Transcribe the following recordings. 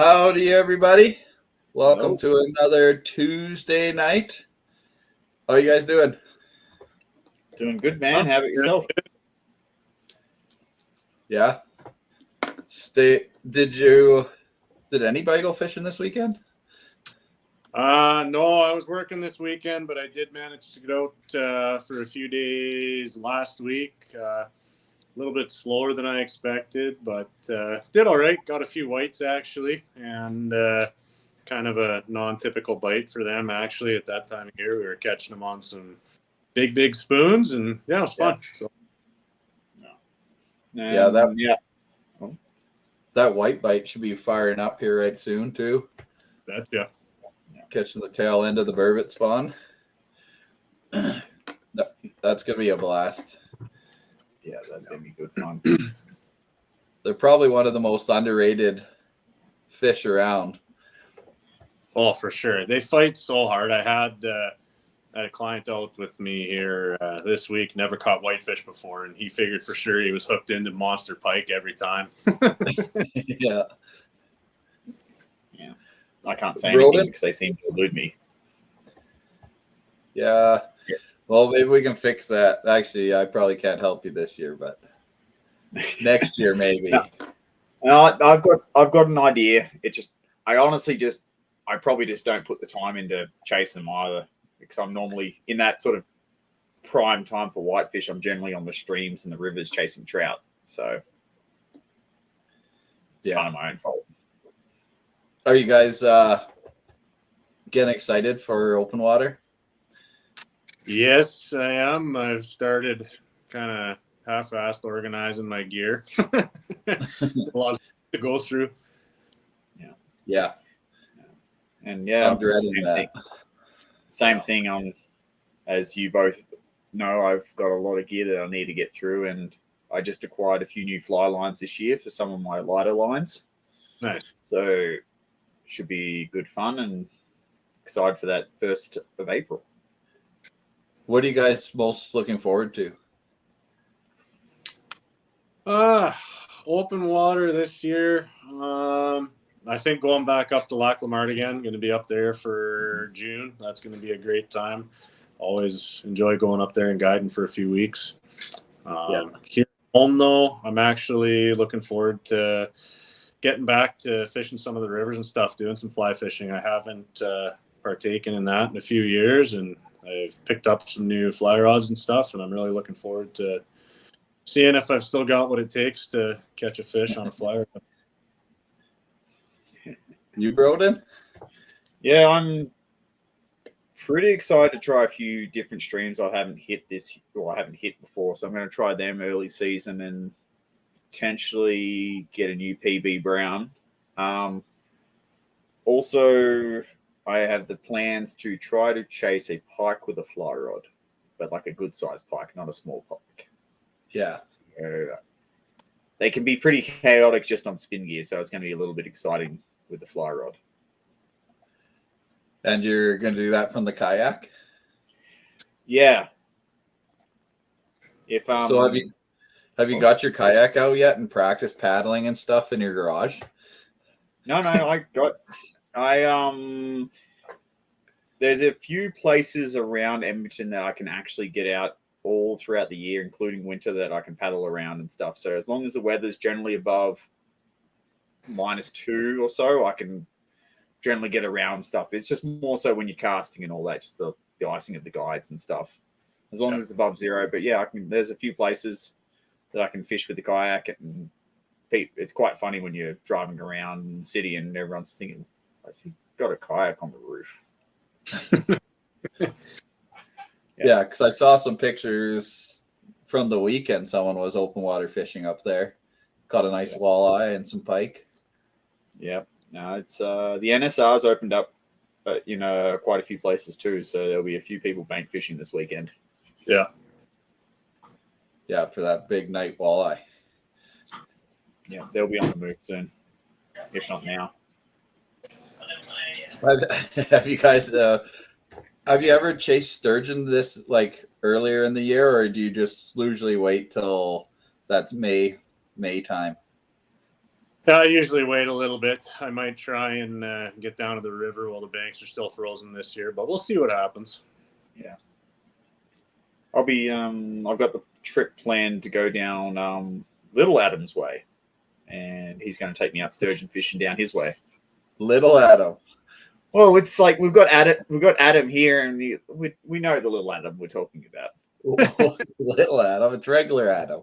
Howdy, everybody. Welcome Hello. to another Tuesday night. How are you guys doing? Doing good, man. How about yourself? Yeah. Did anybody go fishing this weekend? No, I was working this weekend, but I did manage to get out for a few days last week. A little bit slower than I expected, but did all right. Got a few whites actually, and kind of a non-typical bite for them actually at that time of year. We were catching them on some big spoons, and yeah, it was fun. So that white bite should be firing up here right soon too. betcha. Catching the tail end of the burbot spawn. That's gonna be a blast. Yeah, that's gonna be good fun. They're probably one of the most underrated fish around. Oh, for sure. They fight so hard. I had a client out with me here this week, never caught whitefish before, and he figured for sure he was hooked into monster pike every time. Yeah. I can't say anything because they seem to elude me. Yeah. Well, maybe we can fix that. Actually, I probably can't help you this year, but next year maybe. No, I've got an idea. I probably just don't put the time into chasing them either, because I'm normally in that sort of prime time for whitefish. I'm generally on the streams and the rivers chasing trout, so it's kind of my own fault. Are you guys getting excited for open water? Yes, I am. I've started kind of half-assed organizing my gear. A lot to go through. Yeah. And yeah, I'm dreading that. Same thing. As you both know, I've got a lot of gear that I need to get through, and I just acquired a few new fly lines this year for some of my lighter lines. Nice. So should be good fun, and excited for that 1st of April. What are you guys most looking forward to? Open water this year. I think going back up to Lac Lamart again. Going to be up there for June. That's going to be a great time. Always enjoy going up there and guiding for a few weeks. Here at home, though, I'm actually looking forward to getting back to fishing some of the rivers and stuff, doing some fly fishing. I haven't partaken in that in a few years, and I've picked up some new fly rods and stuff, and I'm really looking forward to seeing if I've still got what it takes to catch a fish on a fly rod. You, Broden? Yeah, I'm pretty excited to try a few different streams I haven't hit before. So I'm going to try them early season and potentially get a new PB Brown. Also, I have the plans to try to chase a pike with a fly rod, but like a good sized pike, not a small pike. Yeah. So, they can be pretty chaotic just on spin gear, so it's going to be a little bit exciting with the fly rod. And you're going to do that from the kayak? Yeah. So have you got your kayak out yet and practiced paddling and stuff in your garage? No, there's a few places around Edmonton that I can actually get out all throughout the year, including winter, that I can paddle around and stuff. So as long as the weather's generally above -2 or so, I can generally get around stuff. It's just more so when you're casting and all that, just the icing of the guides and stuff. As long as it's above 0. But yeah, there's a few places that I can fish with the kayak, and it's quite funny when you're driving around the city and everyone's thinking, "Has he got a kayak on the roof?" Yeah, because I saw some pictures from the weekend. Someone was open water fishing up there. Caught a nice walleye and some pike. Yeah. No, it's the NSR's opened up, quite a few places too. So there'll be a few people bank fishing this weekend. Yeah. Yeah, for that big night walleye. Yeah, they'll be on the move soon, if not now. Have you guys? Have you ever chased sturgeon this like earlier in the year, or do you just usually wait till that's May time? I usually wait a little bit. I might try and get down to the river while the banks are still frozen this year, but we'll see what happens. Yeah. I'll be I've got the trip planned to go down Little Adam's way, and he's going to take me out sturgeon fishing down his way. Little Adam. Well, it's like we've got Adam here, and we know the Little Adam we're talking about. Little Adam. It's regular Adam.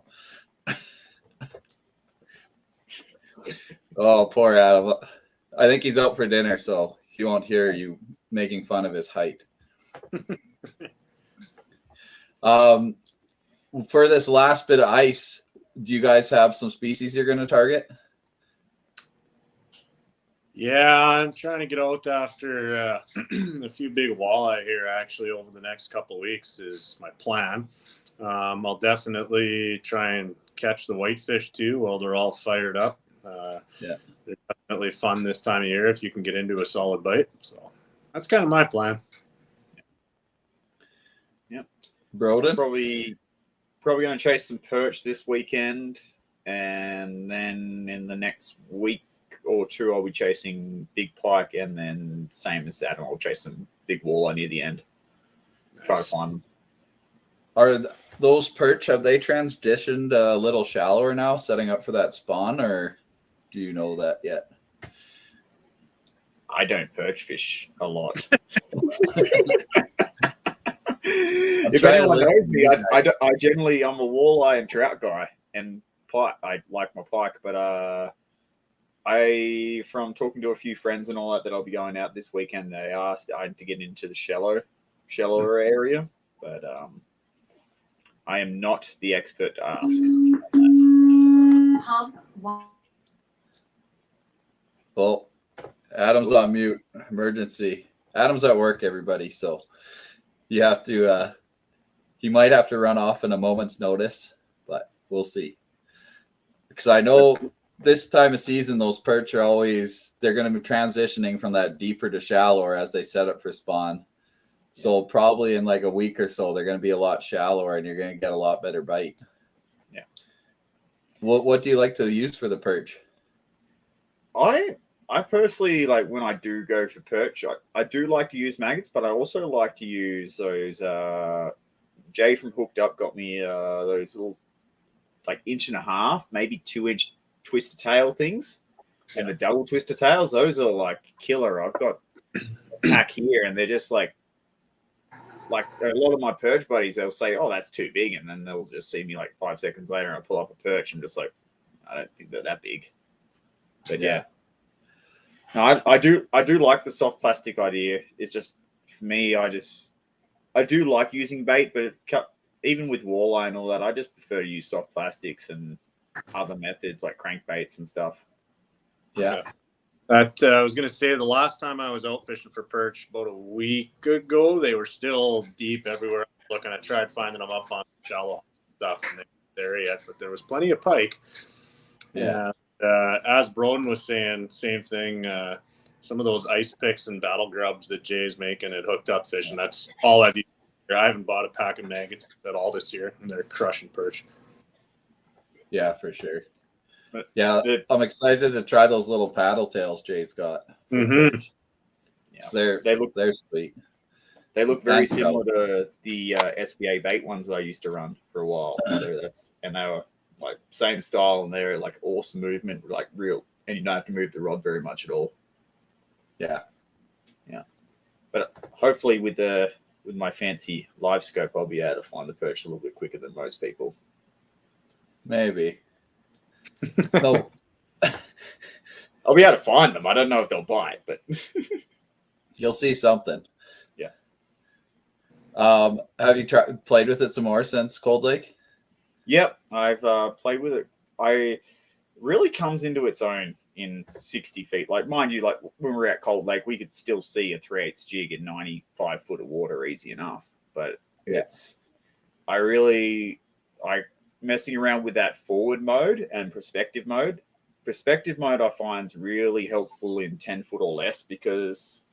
Oh, poor Adam. I think he's out for dinner, so he won't hear you making fun of his height. For this last bit of ice, do you guys have some species you're going to target? Yeah, I'm trying to get out after a few big walleye here actually over the next couple of weeks is my plan. I'll definitely try and catch the whitefish too while they're all fired up. Yeah, they're definitely fun this time of year if you can get into a solid bite. So that's kind of my plan. Yeah, Broden? Probably going to chase some perch this weekend, and then in the next week or two I'll be chasing big pike, and then same as that, I'll chase some big walleye near the end. Nice. Try to find them. Are those perch, have they transitioned a little shallower now, setting up for that spawn, or do you know that yet? I don't perch fish a lot. If anyone knows me, I generally, I'm a walleye and trout guy, and pike. I like my pike, but from talking to a few friends and all that I'll be going out this weekend, they asked I to get into the shallower area, but I am not the expert to ask. Well, Adam's on mute. Emergency. Adam's at work, everybody, so you have to he might have to run off in a moment's notice, but we'll see. Because I know this time of season, those perch are they're going to be transitioning from that deeper to shallower as they set up for spawn. So probably in like a week or so, they're going to be a lot shallower, and you're going to get a lot better bite. Yeah. What do you like to use for the perch? I personally, like when I do go for perch, I do like to use maggots, but I also like to use those. Jay from Hooked Up got me those little like 1.5 inch, maybe 2 inch twisted tail things, and the double twisted tails. Those are like killer. I've got a pack here, and they're just like a lot of my perch buddies. They'll say, "Oh, that's too big," and then they'll just see me like 5 seconds later, and I pull up a perch. I'm just like, I don't think they're that big. But yeah. No, I do like the soft plastic idea. It's just for me, I do like using bait, but even with walleye and all that, I just prefer to use soft plastics and other methods like crankbaits and stuff. Yeah. I was going to say the last time I was out fishing for perch about a week ago, they were still deep everywhere. I tried finding them up on shallow stuff, and they weren't there yet, but there was plenty of pike. Yeah. As Broden was saying, same thing. Some of those ice picks and battle grubs that Jay's making at Hooked Up Fishing, that's all I've used. I haven't bought a pack of maggots at all this year, and they're crushing perch. Yeah, for sure. Yeah, I'm excited to try those little paddle tails Jay's got. Yeah, they're sweet. They look very similar to the SBA bait ones that I used to run for a while. So and they were like same style, and they're like awesome movement, like real, and you don't have to move the rod very much at all. Yeah. But hopefully with my fancy live scope, I'll be able to find the perch a little bit quicker than most people. Maybe. So I'll be able to find them. I don't know if they'll bite, but you'll see something. Yeah. Have you played with it some more since Cold Lake? Yep, I've played with it. I really comes into its own in 60 feet. Like, mind you, like when we were at Cold Lake, we could still see a 3/8 jig in 95 foot of water easy enough. But I messing around with that forward mode and perspective mode. Perspective mode I find is really helpful in 10 foot or less, because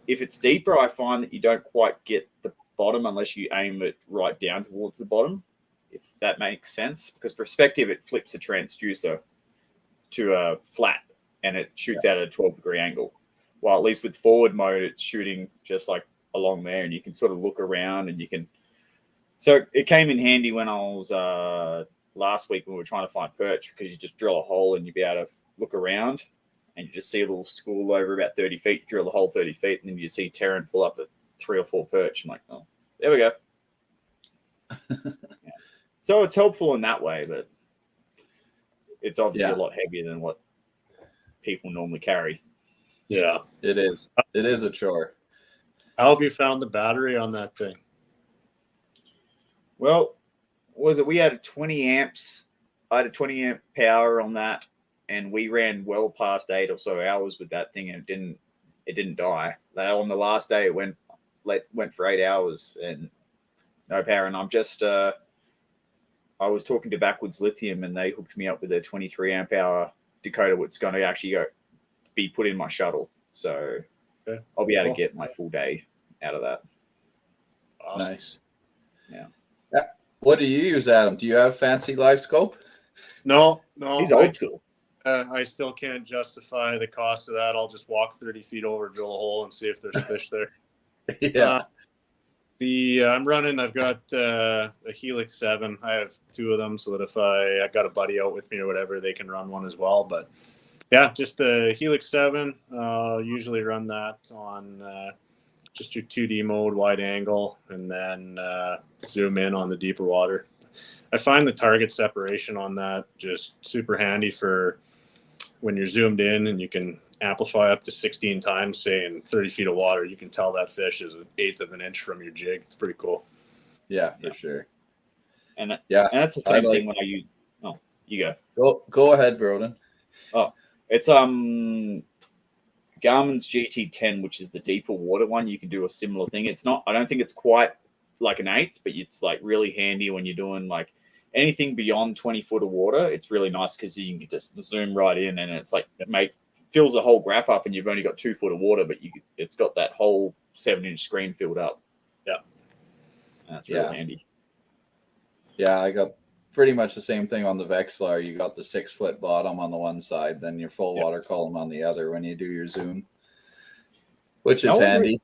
if it's deeper, I find that you don't quite get the bottom unless you aim it right down towards the bottom, if that makes sense. Because perspective, it flips a transducer. to a flat, and it shoots out at a 12-degree angle. While at least with forward mode, it's shooting just like along there, and you can sort of look around, and you can. So it came in handy when I was last week when we were trying to find perch, because you just drill a hole and you'd be able to look around, and you just see a little school over about 30 feet, drill the hole 30 feet, and then you see Terran pull up at 3 or 4 perch. I'm like, oh, there we go. Yeah. So it's helpful in that way, but it's obviously a lot heavier than what people normally carry. Yeah, it is. It is a chore. How have you found the battery on that thing? Well, we had a 20 amps. I had a 20 amp power on that, and we ran well past 8 or so hours with that thing, and it didn't die. On the last day, it went for 8 hours and no power. And I'm just I was talking to Backwards Lithium, and they hooked me up with a 23 amp hour Dakota, which is going to actually be put in my shuttle. So I'll be able to get my full day out of that. Awesome. Nice. Yeah. What do you use, Adam? Do you have fancy live scope? No. He's old school. I still can't justify the cost of that. I'll just walk 30 feet over, drill a hole, and see if there's fish there. Yeah. I'm running. I've got a Helix 7. I have 2 of them, so that if I got a buddy out with me or whatever, they can run one as well. But yeah, just a Helix 7. Usually run that on just your 2D mode, wide angle, and then zoom in on the deeper water. I find the target separation on that just super handy for when you're zoomed in, and you can amplify up to 16 times, say in 30 feet of water. You can tell that fish is 1/8 of an inch from your jig. It's pretty cool. Yeah, for sure. And that's the same thing when I use. Oh, you go. Go ahead, Broden. Oh, it's Garmin's GT10, which is the deeper water one. You can do a similar thing. It's not. I don't think it's quite like an 1/8, but it's like really handy when you're doing like anything beyond 20 foot of water. It's really nice because you can just zoom right in, and it's like fills the whole graph up, and you've only got 2 foot of water, but it's got that whole 7-inch screen filled up. Yeah, and that's really handy. Yeah, I got pretty much the same thing on the Vexlar. You got the 6 foot bottom on the one side, then your full water column on the other when you do your zoom, which is handy.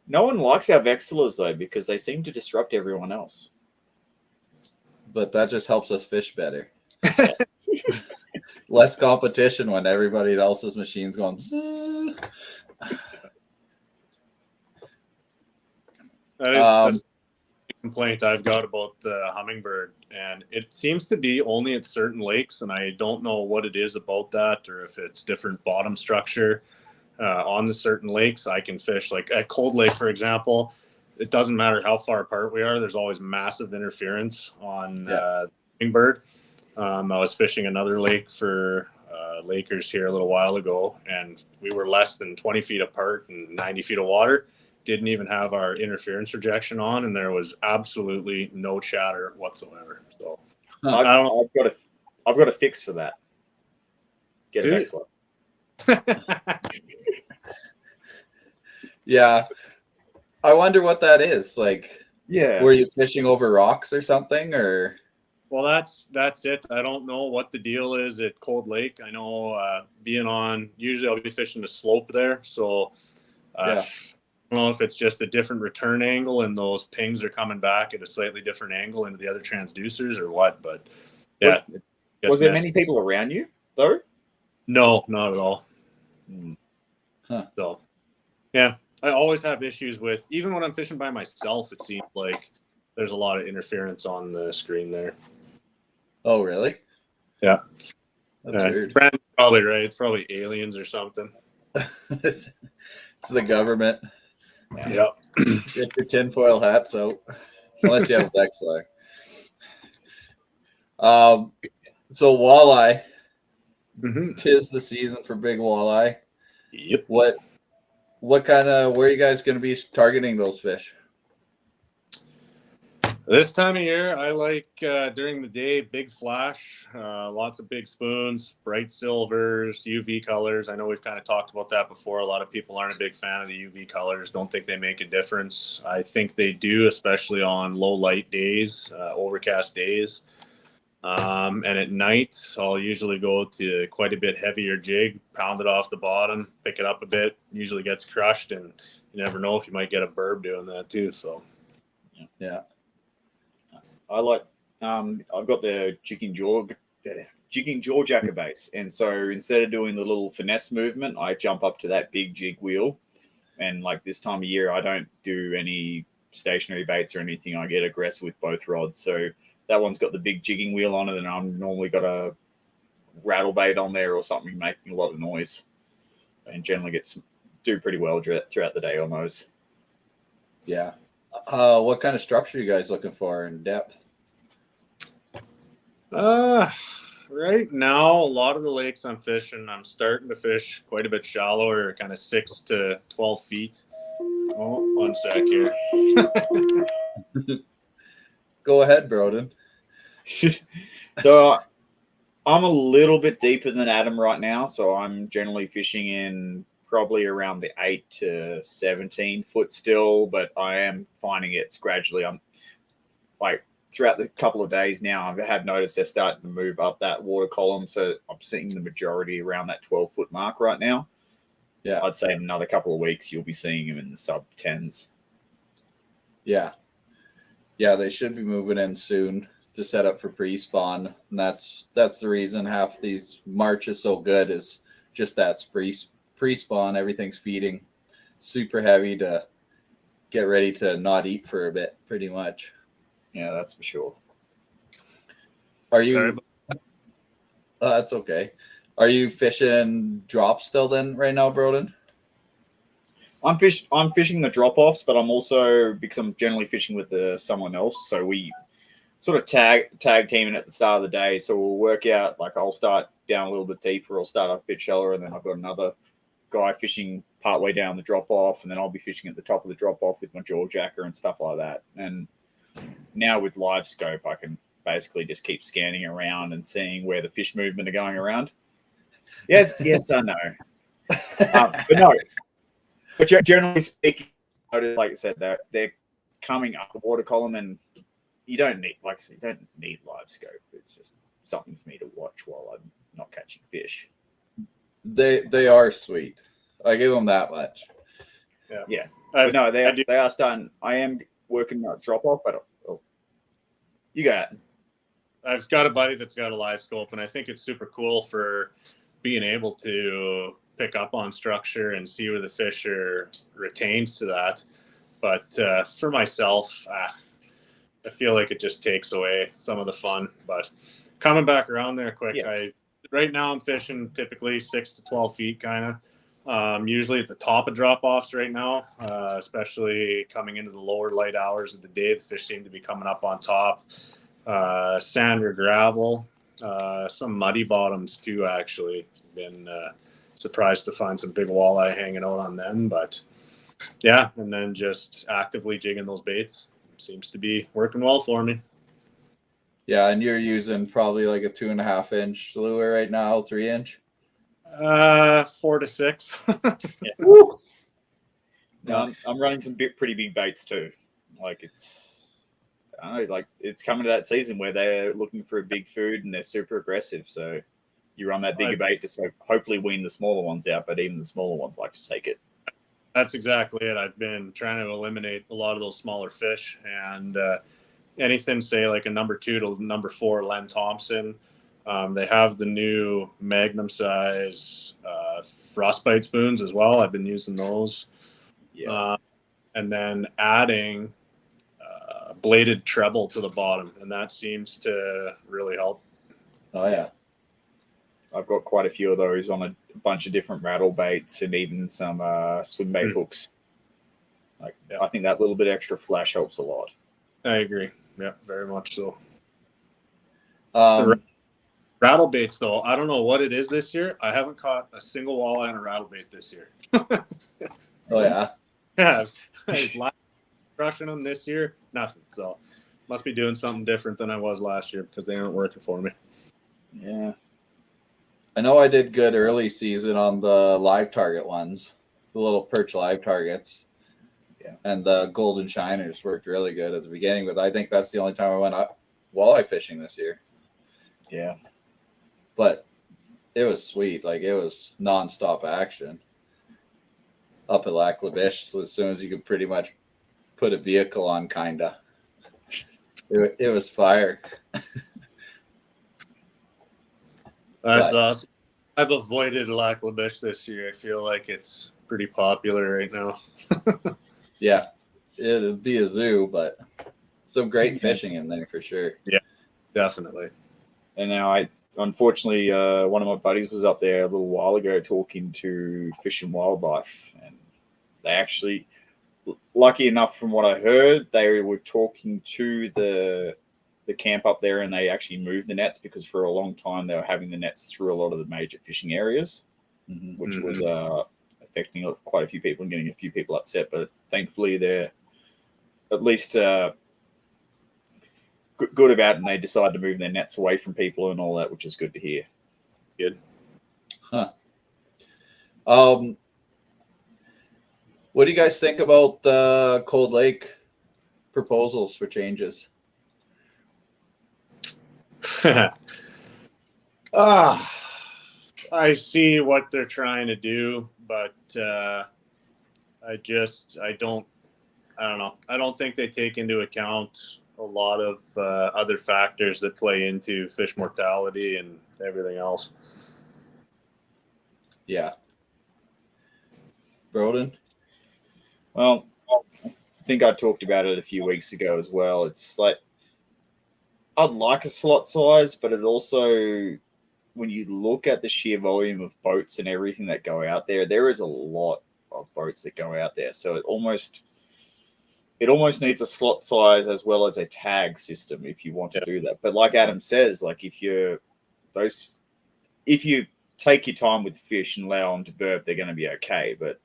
No one likes our Vexilers though, because they seem to disrupt everyone else. But that just helps us fish better. Less competition when everybody else's machine's going. That's a complaint I've got about the Hummingbird, and it seems to be only at certain lakes, and I don't know what it is about that, or if it's different bottom structure on the certain lakes. I can fish like at Cold Lake, for example. It doesn't matter how far apart we are. There's always massive interference on Hummingbird. I was fishing another lake for Lakers here a little while ago, and we were less than 20 feet apart and 90 feet of water. Didn't even have our interference rejection on, and there was absolutely no chatter whatsoever. So I've got a fix for that. Get an Vexlar. Yeah. I wonder what that is. Like, were you fishing over rocks or something, or? Well, that's it. I don't know what the deal is at Cold Lake. I know usually I'll be fishing the slope there. So I don't know if it's just a different return angle and those pings are coming back at a slightly different angle into the other transducers or what. But yeah. Was there many people around you though? No, not at all. Huh. So yeah, I always have issues with, even when I'm fishing by myself, it seems like there's a lot of interference on the screen there. Oh, really? Yeah. That's weird. Brandon's probably right. It's probably aliens or something. It's the government. Yeah. Get your tinfoil hats out. Unless you have a Vexlar. So walleye. Mm-hmm. 'Tis the season for big walleye. Yep. Where are you guys going to be targeting those fish? This time of year, I like during the day, big flash, lots of big spoons, bright silvers, UV colors. I know we've kind of talked about that before. A lot of people aren't a big fan of the UV colors, don't think they make a difference. I think they do, especially on low light days, overcast days. And at night, I'll usually go to quite a bit heavier jig, pound it off the bottom, pick it up a bit. Usually gets crushed, and you never know if you might get a burb doing that too. So, Yeah. I like. I've got the jigging jaw jacker base, and so instead of doing the little finesse movement, I jump up to that big jig wheel. And like this time of year, I don't do any stationary baits or anything. I get aggressive with both rods. So that one's got the big jigging wheel on it, and I'm normally got a rattle bait on there or something making a lot of noise, and generally do pretty well throughout the day on those. Yeah. What kind of structure are you guys looking for in depth? right now, a lot of the lakes I'm fishing, I'm starting to fish quite a bit shallower, kind of 6 to 12 feet. Oh, one sec here. Go ahead, Broden. So I'm a little bit deeper than Adam right now. So I'm generally fishing in probably around the 8 to 17 foot still, but I am finding it's gradually. I'm like throughout the couple of days now, I have noticed they're starting to move up that water column. So I'm seeing the majority around that 12-foot mark right now. Yeah. I'd say in another couple of weeks, you'll be seeing them in the sub 10s. Yeah. Yeah, they should be moving in soon to set up for pre-spawn. And that's the reason half these March is so good is just that pre-spawn. Everything's feeding super heavy to get ready to not eat for a bit, pretty much. Yeah, that's for sure. Are you? That's okay. Are you fishing drop still then right now, Broden? I'm fishing the drop offs, but I'm also, because I'm generally fishing with someone else, so we sort of tag teaming at the start of the day. So we'll work out, like I'll start down a little bit deeper, I'll start up a bit shallower, and then I've got another guy fishing partway down the drop off, and then I'll be fishing at the top of the drop off with my jaw jacker and stuff like that. And now with live scope, I can basically just keep scanning around and seeing where the fish movement are going around. Yes, I know. But no. But generally speaking, like I said, they're coming up the water column, and you don't need live scope. It's just something for me to watch while I'm not catching fish. They are sweet. I give them that much. Yeah. But no, they are starting. I am working that drop off, but you got it. I've got a buddy that's got a live scope, and I think it's super cool for being able to pick up on structure and see where the fish are retained to that. But for myself, I feel like it just takes away some of the fun. But coming back around there quick, right now I'm fishing typically 6 to 12 feet kind of. Usually at the top of drop-offs right now, especially coming into the lower light hours of the day, the fish seem to be coming up on top. Sand or gravel, some muddy bottoms too, actually. Been surprised to find some big walleye hanging out on them, but yeah, and then just actively jigging those baits seems to be working well for me. Yeah, and you're using probably like a 2.5 inch lure right now, 3 inch. 4 to 6. No, I'm running some pretty big baits too. Like it's coming to that season where they're looking for a big food and they're super aggressive. So you run that bigger bait to hopefully wean the smaller ones out, but even the smaller ones like to take it. That's exactly it. I've been trying to eliminate a lot of those smaller fish, and anything, say like a number 2 to number 4 Len Thompson. They have the new Magnum size frostbite spoons as well. I've been using those. Yeah. And then adding bladed treble to the bottom, and that seems to really help. Oh yeah. I've got quite a few of those on a bunch of different rattle baits and even some swim bait hooks. I think that little bit extra flash helps a lot. I agree. Yeah, very much so. Rattle baits, though, I don't know what it is this year. I haven't caught a single walleye on a rattle bait this year. Oh yeah. Yeah, crushing them this year, nothing. So must be doing something different than I was last year because they aren't working for me. Yeah. I know I did good early season on the live target ones, the little perch live targets. Yeah. And the golden shiners worked really good at the beginning, but I think that's the only time I went walleye fishing this year. Yeah. But it was sweet. Like, it was nonstop action up at Lac La Biche. So as soon as you could pretty much put a vehicle on, kinda, it was fire. That's But awesome. I've avoided Lac La Biche this year. I feel like it's pretty popular right now. yeah, it'll be a zoo, but some great fishing in there for sure. Yeah, definitely. And now unfortunately, one of my buddies was up there a little while ago talking to Fish and Wildlife, and they actually, lucky enough from what I heard, they were talking to the camp up there, and they actually moved the nets because for a long time they were having the nets through a lot of the major fishing areas, which was affecting quite a few people and getting a few people upset. But thankfully they're at least good about it, and they decided to move their nets away from people and all that, which is good to hear. Good. Huh. What do you guys think about the Cold Lake proposals for changes? I see what they're trying to do, but I don't know. I don't think they take into account a lot of other factors that play into fish mortality and everything else. Yeah. Broden? Well, I think I talked about it a few weeks ago as well. It's like, I'd like a slot size, but it also, when you look at the sheer volume of boats and everything that go out there, there is a lot of boats that go out there. So it almost needs a slot size as well as a tag system if you want to do that. But like Adam says, like if you take your time with fish and allow them to burp, they're going to be okay. But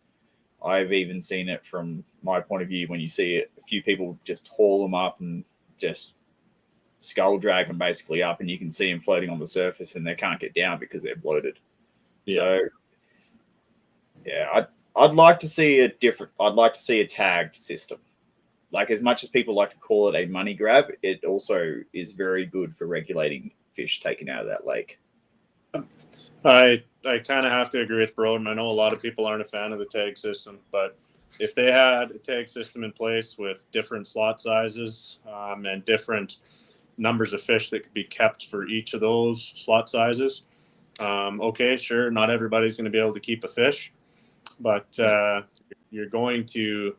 I've even seen it from my point of view when you see a few people just haul them up and just skull drag them basically up, and you can see them floating on the surface and they can't get down because they're bloated. Yeah. So yeah, I'd like to see I'd like to see a tagged system. Like, as much as people like to call it a money grab, it also is very good for regulating fish taken out of that lake. I kind of have to agree with Broden. I know a lot of people aren't a fan of the tag system, but if they had a tag system in place with different slot sizes and different numbers of fish that could be kept for each of those slot sizes, okay, sure, not everybody's going to be able to keep a fish, but you're going to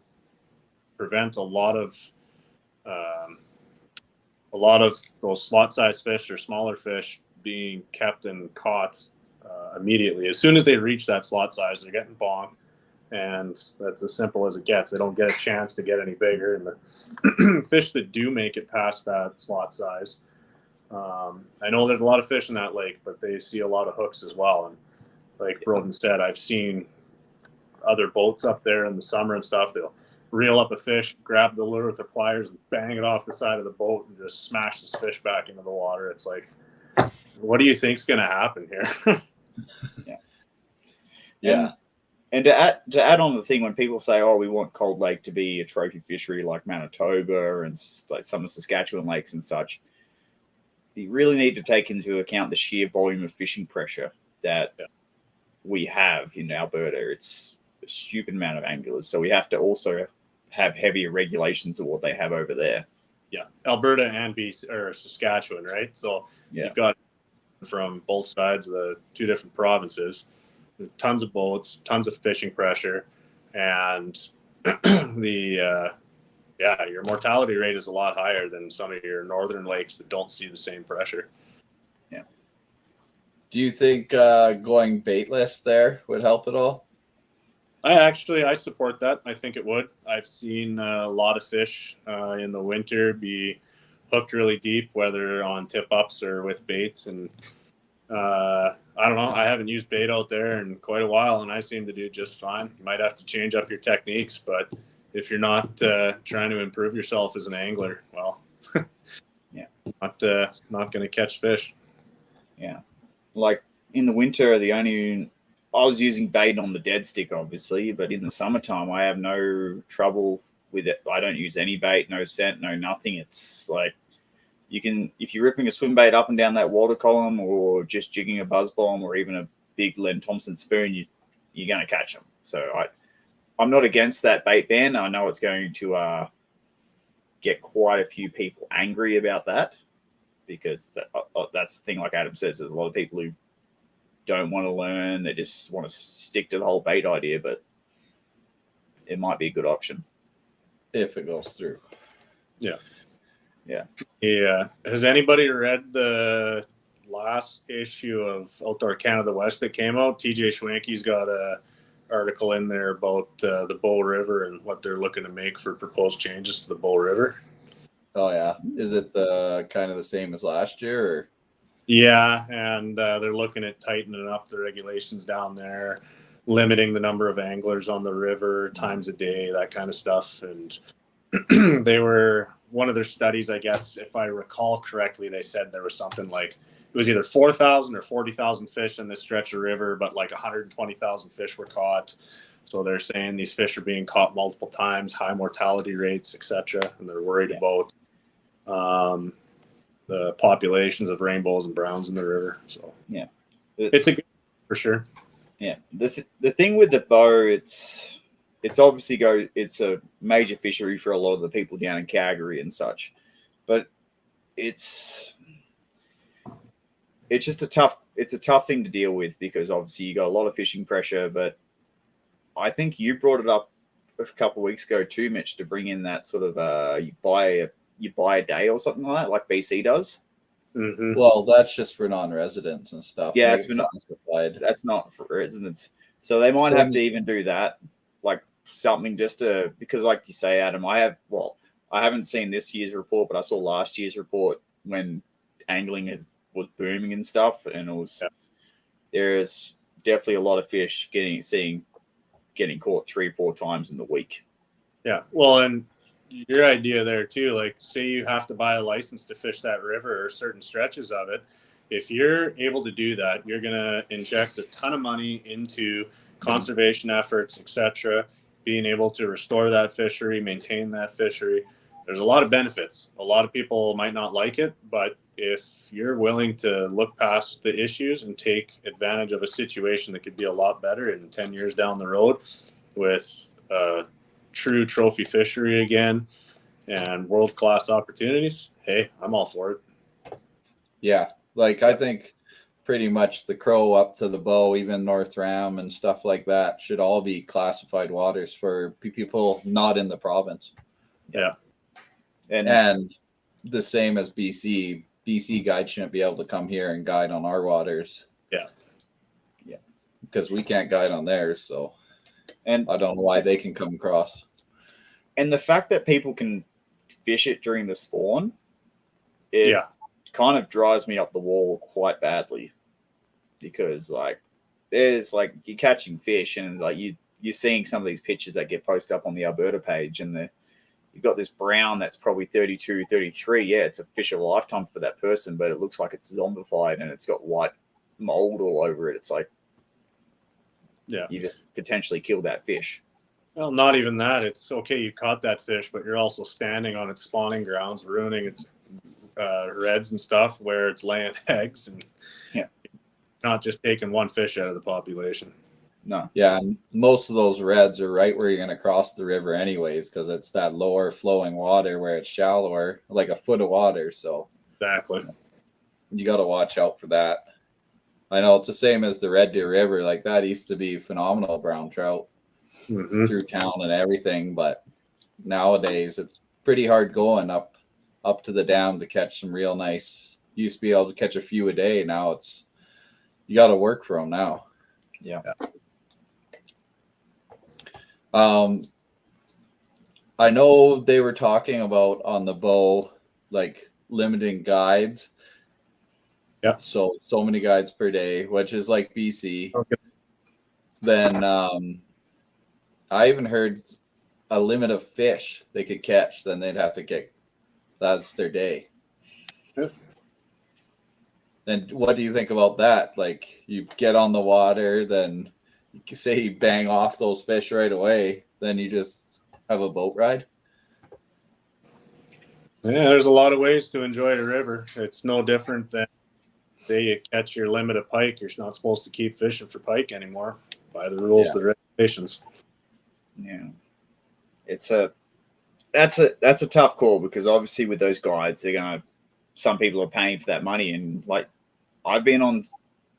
prevent a lot of those slot size fish or smaller fish being kept and caught immediately. As soon as they reach that slot size, they're getting bonked, and that's as simple as it gets. They don't get a chance to get any bigger, and the fish that do make it past that slot size, I know there's a lot of fish in that lake, but they see a lot of hooks as well. And like Broden said, I've seen other boats up there in the summer and stuff. They'll reel up a fish, grab the lure with their pliers, and bang it off the side of the boat and just smash this fish back into the water. It's like, what do you think's going to happen here? Yeah. And to add on the thing, when people say, "Oh, we want Cold Lake to be a trophy fishery like Manitoba and like some of Saskatchewan lakes and such," you really need to take into account the sheer volume of fishing pressure that we have in Alberta. It's a stupid amount of anglers, so we have to also have heavier regulations of what they have over there. Yeah, Alberta and BC or Saskatchewan, right? So you've got from both sides of the two different provinces, tons of boats, tons of fishing pressure, and your mortality rate is a lot higher than some of your northern lakes that don't see the same pressure. Yeah. Do you think going baitless there would help at all? I support that. I think it would. I've seen a lot of fish in the winter be hooked really deep, whether on tip ups or with baits. And I don't know. I haven't used bait out there in quite a while, and I seem to do just fine. You might have to change up your techniques, but if you're not trying to improve yourself as an angler, well, not going to catch fish. Yeah, like in the winter, I was using bait on the dead stick, obviously, but in the summertime, I have no trouble with it. I don't use any bait, no scent, no nothing. It's like you can, if you're ripping a swim bait up and down that water column, or just jigging a buzz bomb, or even a big Len Thompson spoon, you're going to catch them. So I'm not against that bait ban. I know it's going to get quite a few people angry about that, because that's the thing. Like Adam says, there's a lot of people who don't want to learn. They just want to stick to the whole bait idea, but it might be a good option if it goes through. Yeah. Yeah. Yeah. Has anybody read the last issue of Outdoor Canada West that came out? TJ Schwanke's got a article in there about the Bow River and what they're looking to make for proposed changes to the Bow River. Oh yeah, is it the kind of the same as last year? Or? Yeah, and they're looking at tightening up the regulations down there, limiting the number of anglers on the river, times a day, that kind of stuff. And they were, one of their studies, I guess, if I recall correctly, they said there was something like, it was either 4,000 or 40,000 fish in this stretch of river, but like 120,000 fish were caught. So they're saying these fish are being caught multiple times, high mortality rates, etc. And they're worried about the populations of rainbows and browns in the river. So yeah, it's a good, for sure. Yeah, the thing with the bow, it's obviously it's a major fishery for a lot of the people down in Calgary and such, but it's just a tough thing to deal with, because obviously you got a lot of fishing pressure. But I think you brought it up a couple of weeks ago too, Mitch, to bring in that sort of you buy a day or something like BC does. Mm-hmm. Well, that's just for non-residents and stuff. Yeah, like it's been classified. That's not for residents. So they might have to even do that, like something just to, because like you say, Adam, I haven't seen this year's report, but I saw last year's report when angling was booming and stuff, and it was there's definitely a lot of fish getting caught 3-4 times in the week. Yeah, well, and your idea there too, like say you have to buy a license to fish that river or certain stretches of it. If you're able to do that, you're going to inject a ton of money into conservation efforts, etc., being able to restore that fishery, maintain that fishery. There's a lot of benefits. A lot of people might not like it, but if you're willing to look past the issues and take advantage of a situation that could be a lot better in 10 years down the road with true trophy fishery again and world-class opportunities, hey, I'm all for it. Yeah, like I think pretty much the Crow up to the Bow, even North Ram and stuff like that, should all be classified waters for people not in the province. Yeah. And the same as BC. BC guides shouldn't be able to come here and guide on our waters. Yeah. Yeah. Because we can't guide on theirs, so and I don't know why they can come across. And the fact that people can fish it during the spawn, it kind of drives me up the wall quite badly, because like there's like you're catching fish and like you're seeing some of these pictures that get posted up on the Alberta page, and you've got this brown that's probably 32, 33. Yeah, it's a fish of a lifetime for that person, but it looks like it's zombified and it's got white mold all over it. It's like, you just potentially killed that fish. Well, not even that. It's okay, you caught that fish, but you're also standing on its spawning grounds, ruining its reds and stuff where it's laying eggs, and not just taking one fish out of the population. No. Yeah, and most of those reds are right where you're going to cross the river anyways, because it's that lower flowing water where it's shallower, like a foot of water. So exactly, you got to watch out for that. I know it's the same as the Red Deer River. Like that used to be phenomenal brown trout through town and everything, but nowadays it's pretty hard going up to the dam to catch some real nice. You used to be able to catch a few a day. Now you got to work for them now. Yeah. I know they were talking about on the Bow, like limiting guides. Yeah. So many guides per day, which is like BC. Okay. Then I even heard a limit of fish they could catch. Then they'd have to get. That's their day. Yeah. And what do you think about that? Like you get on the water, then you say you bang off those fish right away, then you just have a boat ride? Yeah, there's a lot of ways to enjoy the river. It's no different than say you catch your limit of pike. You're not supposed to keep fishing for pike anymore by the rules, the regulations. Yeah, that's a tough call because obviously with those guides, some people are paying for that money, and like I've been on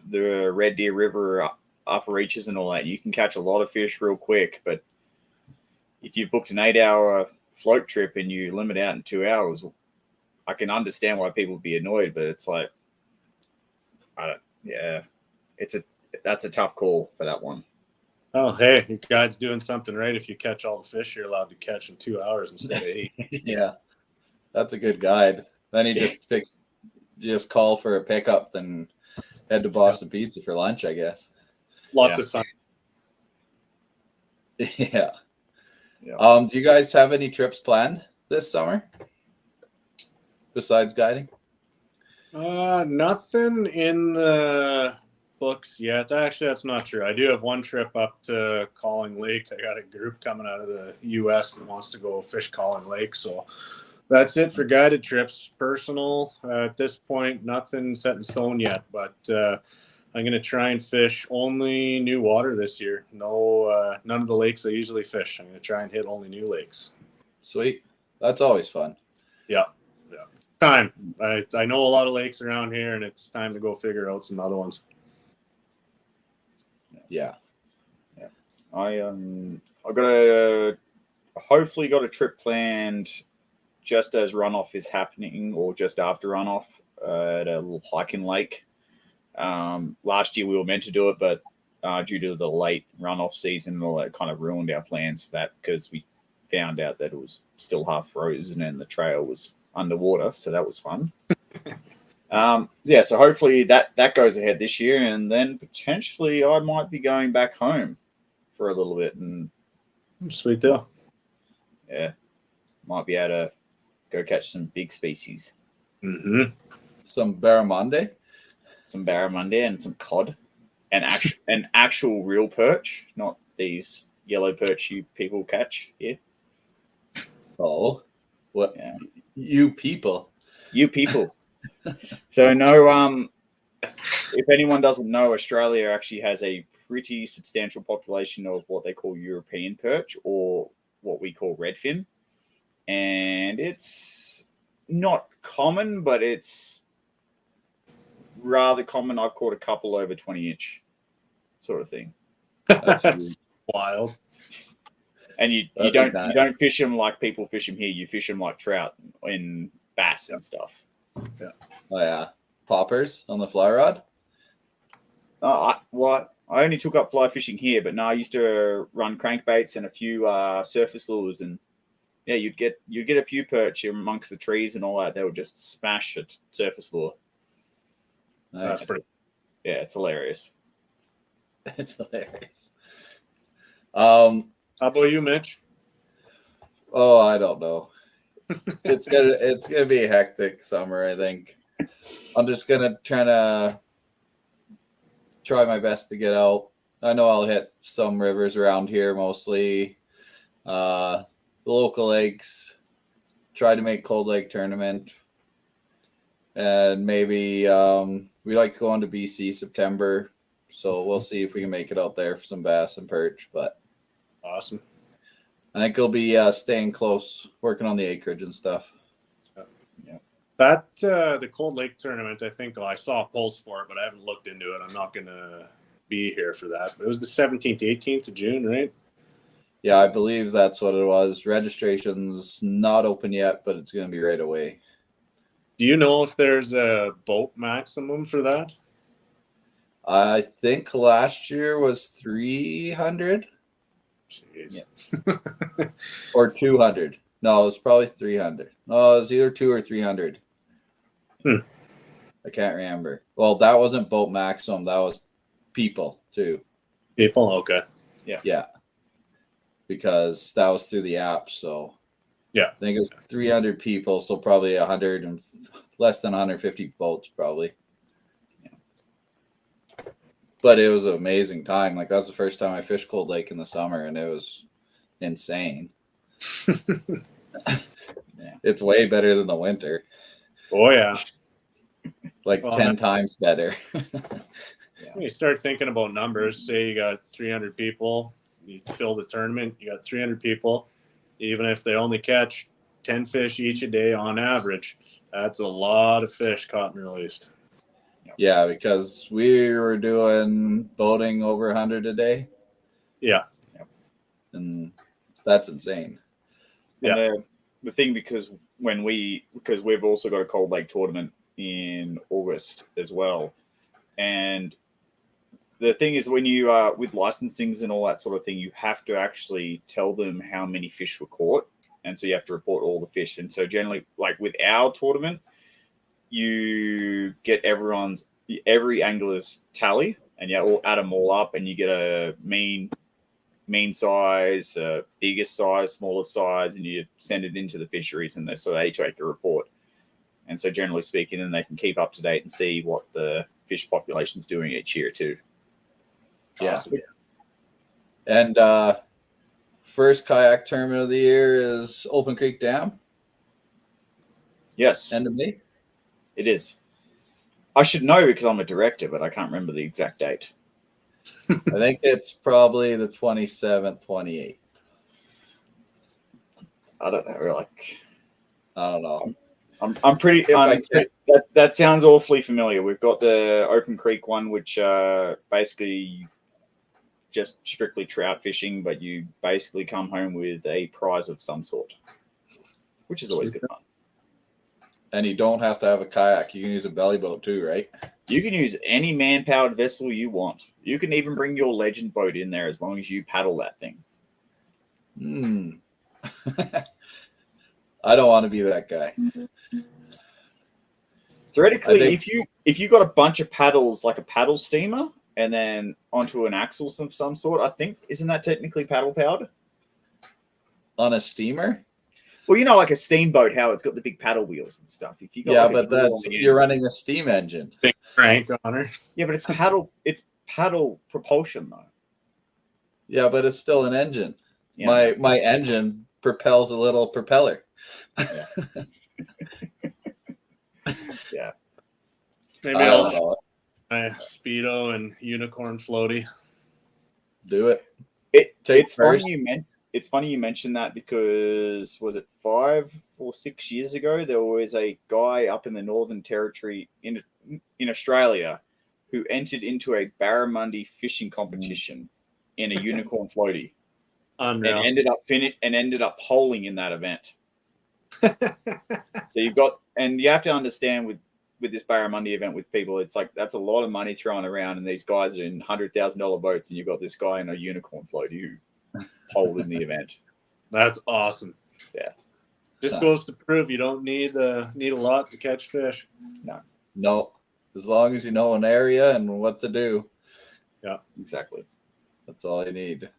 the Red Deer River upper reaches and all that. You can catch a lot of fish real quick, but if you've booked an 8-hour float trip and you limit out in 2 hours, I can understand why people would be annoyed, but it's like, that's a tough call for that one. Oh, hey, your guide's doing something right if you catch all the fish you're allowed to catch in 2 hours instead of 8. Yeah, that's a good guide. Then he just call for a pickup, then head to Boston Pizza for lunch, I guess. Lots of sun. Yeah. Do you guys have any trips planned this summer besides guiding? Nothing in the books yet. Actually, that's not true. I do have one trip up to Calling Lake. I got a group coming out of the U.S. that wants to go fish Calling Lake. So that's it for guided trips. Personal, at this point, nothing set in stone yet. But I'm going to try and fish only new water this year. No, none of the lakes I usually fish. I'm going to try and hit only new lakes. Sweet. That's always fun. Yeah. Time. I know a lot of lakes around here, and it's time to go figure out some other ones. Yeah. I've hopefully got a trip planned just as runoff is happening or just after runoff at a little hiking lake. Last year we were meant to do it, but due to the late runoff season and all that, kind of ruined our plans for that because we found out that it was still half frozen and the trail was underwater, so that was fun. So hopefully that goes ahead this year, and then potentially I might be going back home for a little bit, and sweet deal. Yeah, might be able to go catch some big species. Mm-hmm. Some barramundi, and some cod, and actual real perch, not these yellow perch you people catch here. Oh, what? Yeah. You people. So no, if anyone doesn't know, Australia actually has a pretty substantial population of what they call European perch, or what we call redfin, and it's not common, but it's rather common. I've caught a couple over 20-inch, sort of thing. That's wild. And you don't fish them like people fish them here. You fish them like trout and bass and stuff. Yeah. Oh yeah, poppers on the fly rod. I only took up fly fishing here, but no, I used to run crankbaits and a few surface lures, and yeah, you'd get a few perch amongst the trees and all that. They would just smash a surface lure. Nice. That's pretty. Yeah, it's hilarious. It's hilarious. How about you, Mitch? Oh, I don't know. It's gonna be a hectic summer, I think. I'm just gonna try my best to get out. I know I'll hit some rivers around here, mostly the local lakes. Try to make Cold Lake tournament, and maybe we like to go on to BC September, so we'll see if we can make it out there for some bass and perch. But awesome. I think it'll be staying close, working on the acreage and stuff. Yeah. That the Cold Lake tournament, I think I saw a post for it, but I haven't looked into it. I'm not going to be here for that. It was the 17th, 18th of June, right? Yeah, I believe that's what it was. Registration's not open yet, but it's going to be right away. Do you know if there's a boat maximum for that? I think last year was 300. Jeez. Yeah. Or 200. No, it was probably 300. No, it was either 200 or 300. I can't remember. Well, that wasn't boat maximum. That was people too. People? Okay. Yeah. Because that was through the app. So yeah, I think it was 300 people. So probably 100 and less than 150 boats probably. But it was an amazing time. Like, that's the first time I fished Cold Lake in the summer, and it was insane. It's way better than the winter. Oh yeah. Like 10 times better. When you start thinking about numbers, say you got 300 people, you fill the tournament, you got 300 people, even if they only catch 10 fish each a day on average, that's a lot of fish caught and released. Yeah, because we were doing boating over 100 a day. Yeah. And that's insane. And the thing, because we've also got a Cold Lake tournament in August as well. And the thing is, when you with licensings and all that sort of thing, you have to actually tell them how many fish were caught. And so you have to report all the fish. And so generally, like with our tournament, you get every angler's tally, and you add them all up, and you get a mean size, biggest size, smallest size, and you send it into the fisheries, and so they each make a report. And so generally speaking, then they can keep up to date and see what the fish population's doing each year too. Yeah. Awesome. And first kayak tournament of the year is Open Creek Dam. Yes. End of May. It is. I should know because I'm a director, but I can't remember the exact date. I think it's probably the 27th, 28th. I don't know. Like, I don't know. I'm pretty. That sounds awfully familiar. We've got the Open Creek one, which basically just strictly trout fishing, but you basically come home with a prize of some sort, which is always good fun. And you don't have to have a kayak. You can use a belly boat too, right? You can use any man-powered vessel you want. You can even bring your legend boat in there as long as you paddle that thing. I don't want to be that guy. Theoretically, if you got a bunch of paddles, like a paddle steamer, and then onto an axle of some sort, I think, isn't that technically paddle powered? On a steamer? Well, you know, like a steamboat, how it's got the big paddle wheels and stuff. If you got but you're running a steam engine. Big crank on her. Yeah, but it's paddle propulsion though. Yeah, but it's still an engine. Yeah. My engine propels a little propeller. Yeah. Yeah. Maybe I'll show my Speedo and unicorn floaty. Do it. It's funny you mentioned that, because was it 5 or 6 years ago, there was a guy up in the Northern Territory in Australia who entered into a barramundi fishing competition in a unicorn floaty. Unreal. and ended up holing in that event. So you have to understand with this barramundi event with people, it's like that's a lot of money thrown around, and these guys are in $100,000 boats, and you've got this guy in a unicorn floaty who holed in the event. That's awesome. Yeah. Just goes to prove you don't need a lot to catch fish. No. As long as you know an area and what to do. Yeah. Exactly. That's all you need.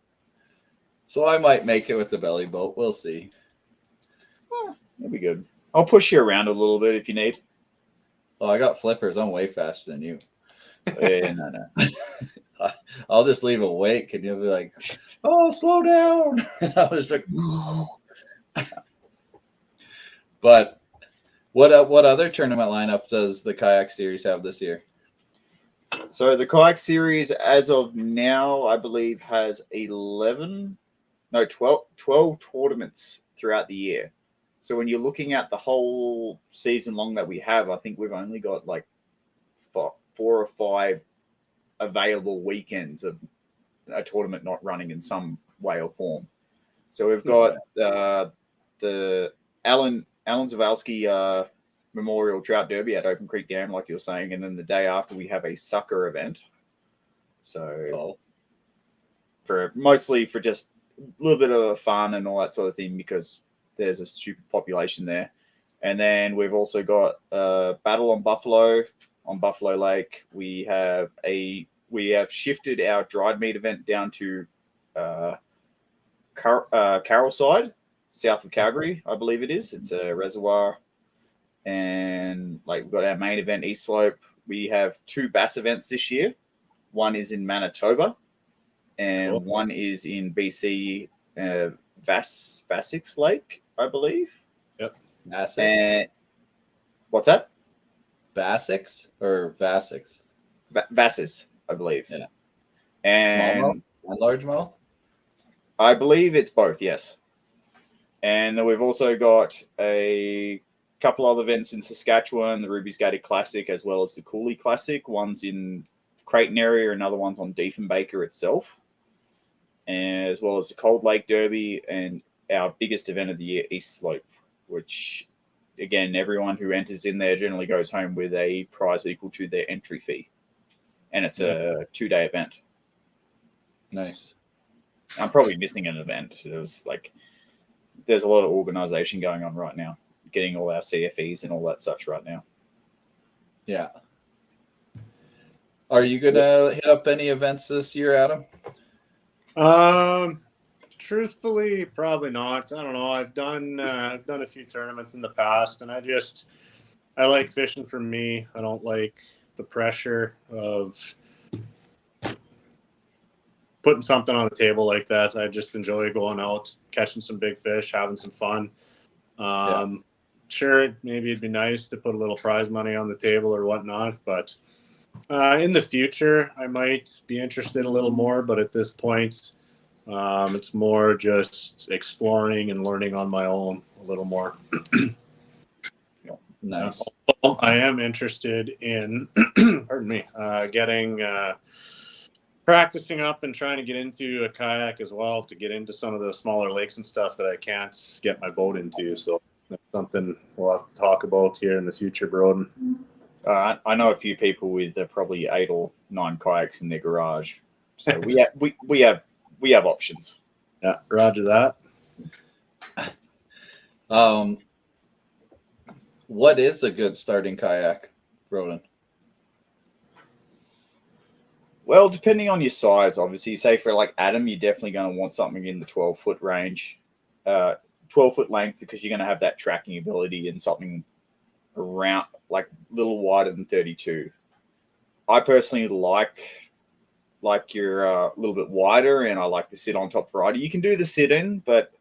So I might make it with the belly boat. We'll see. That'd be good. I'll push you around a little bit if you need. Oh, I got flippers. I'm way faster than you. No. I'll just leave a wake and you'll be like, oh, slow down. And I was like, but what other tournament lineup does the kayak series have this year? So the kayak series, as of now, I believe has 12 tournaments throughout the year. So when you're looking at the whole season long that we have, I think we've only got like 4 or 5 available weekends of a tournament not running in some way or form. So we've got the Alan Zawalski Memorial Trout Derby at Open Creek Dam, like you were saying, and then the day after we have a sucker event. So mostly for just a little bit of fun and all that sort of thing, because there's a stupid population there. And then we've also got a battle on Buffalo Lake. We have shifted our dried meat event down to Carroll side, south of Calgary, I believe it is. It's a reservoir. And like we've got our main event, East Slope. We have 2 bass events this year. One is in Manitoba, and one is in BC, Vassix Lake, I believe. Yep. Bassix? And what's that? Bassix or Vassix? Vasses, I believe. Yeah. And Smallmouth and largemouth? I believe it's both, yes. And we've also got a couple other events in Saskatchewan, the Ruby's Gated Classic, as well as the Cooley Classic. One's in Creighton area, another one's on Diefenbaker itself, and as well as the Cold Lake Derby and our biggest event of the year, East Slope, which, again, everyone who enters in there generally goes home with a prize equal to their entry fee. And it's a 2-day event. Nice. I'm probably missing an event. There's a lot of organization going on right now, getting all our CFEs and all that such right now. Yeah. Are you gonna hit up any events this year, Adam? Truthfully, probably not. I don't know. I've done a few tournaments in the past, and I like fishing for me. I don't like the pressure of putting something on the table like that. I just enjoy going out, catching some big fish, having some fun. Sure, maybe it'd be nice to put a little prize money on the table or whatnot, but in the future, I might be interested a little more. But at this point, it's more just exploring and learning on my own a little more. Nice. I am interested in, pardon me, practicing up and trying to get into a kayak as well, to get into some of the smaller lakes and stuff that I can't get my boat into. So that's something we'll have to talk about here in the future, Broden. I know a few people with probably 8 or 9 kayaks in their garage, so we have options. Yeah, roger that. What is a good starting kayak, Roden? Well, depending on your size, obviously. Say for like Adam, you're definitely going to want something in the 12-foot range, 12-foot length, because you're going to have that tracking ability, and something around like a little wider than 32. I personally like you're a little bit wider, and I like the sit on top variety. You can do the sit in, but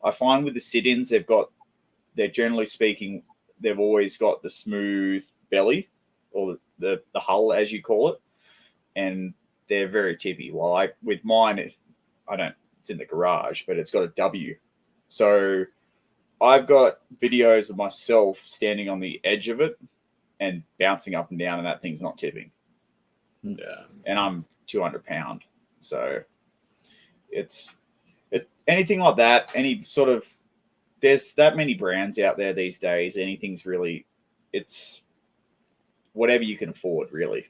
I find with the sit ins, they're generally speaking, they've always got the smooth belly, or the hull as you call it, and they're very tippy. While with mine, it's in the garage, but it's got a W. So I've got videos of myself standing on the edge of it and bouncing up and down, and that thing's not tipping. Yeah. And I'm 200 pound. So anything like that, any sort of, there's that many brands out there these days. Anything's really, it's whatever you can afford, really.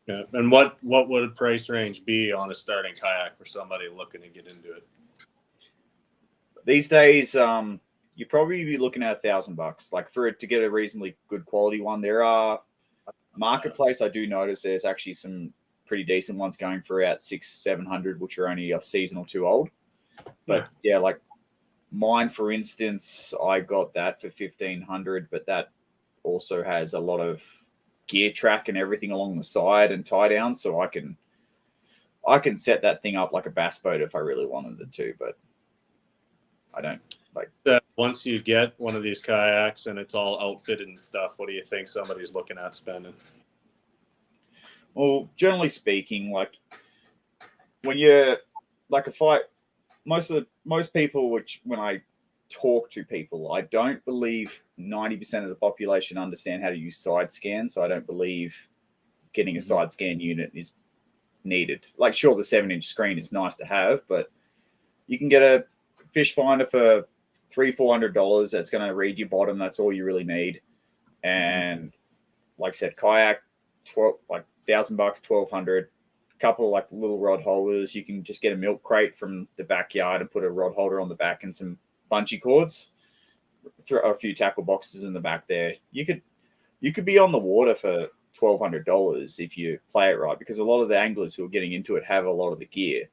Yeah. And what would a price range be on a starting kayak for somebody looking to get into it? These days, you probably be looking at $1,000. Like, for it to get a reasonably good quality one, there are marketplace. I do notice there's actually some pretty decent ones going for about $600-700, which are only a season or two old. But yeah, like mine, for instance, I got that for $1,500, but that also has a lot of gear track and everything along the side and tie down, so I can set that thing up like a bass boat if I really wanted it to, but I don't like that. Once you get one of these kayaks and it's all outfitted and stuff, what do you think somebody's looking at spending? Well, generally speaking, like when you're like most people, which when I talk to people, I don't believe 90% of the population understand how to use side scan. So I don't believe getting a side scan unit is needed. Like, sure, the 7-inch screen is nice to have, but you can get a fish finder for $300-400 that's going to read your bottom. That's all you really need. And like I said, kayak, $1,000, $1,200. Couple of like little rod holders. You can just get a milk crate from the backyard and put a rod holder on the back and some bungee cords. Throw a few tackle boxes in the back there. You could be on the water for $1,200 if you play it right, because a lot of the anglers who are getting into it have a lot of the gear.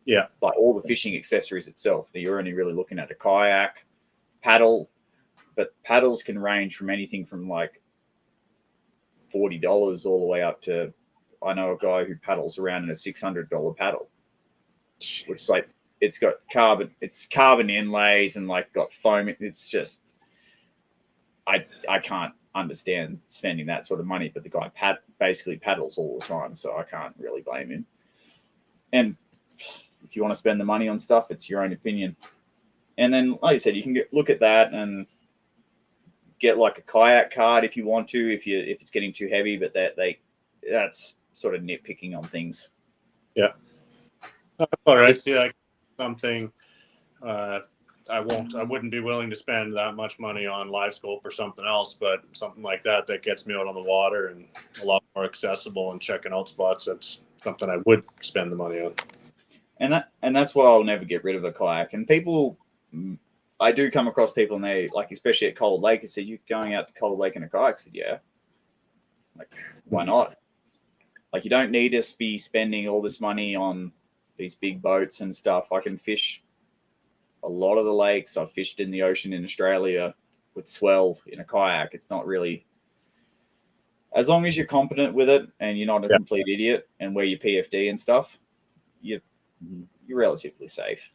Yeah, like all the fishing accessories itself. You're only really looking at a kayak, paddle, but paddles can range from anything from like $40 all the way up to, I know a guy who paddles around in a $600 paddle, which like it's got carbon inlays and like got foam. It's just, I can't understand spending that sort of money, but the guy basically paddles all the time, so I can't really blame him. And if you want to spend the money on stuff, it's your own opinion. And then, like I said, you can look at that and get like a kayak card if you want to, if it's getting too heavy. But that's sort of nitpicking on things. Yeah. All right. See, like something. I wouldn't be willing to spend that much money on live scope or something else, but something like that gets me out on the water and a lot more accessible and checking out spots. That's something I would spend the money on. And that's why I'll never get rid of a kayak. And people, I do come across people, and they, like, especially at Cold Lake, and say, "You going out to Cold Lake in a kayak?" I said, "Yeah." Like, why not? Like, you don't need to be spending all this money on these big boats and stuff. I can fish a lot of the lakes. I've fished in the ocean in Australia with swell in a kayak. It's not really, as long as you're competent with it and you're not a complete idiot and wear your PFD and stuff, you're relatively safe.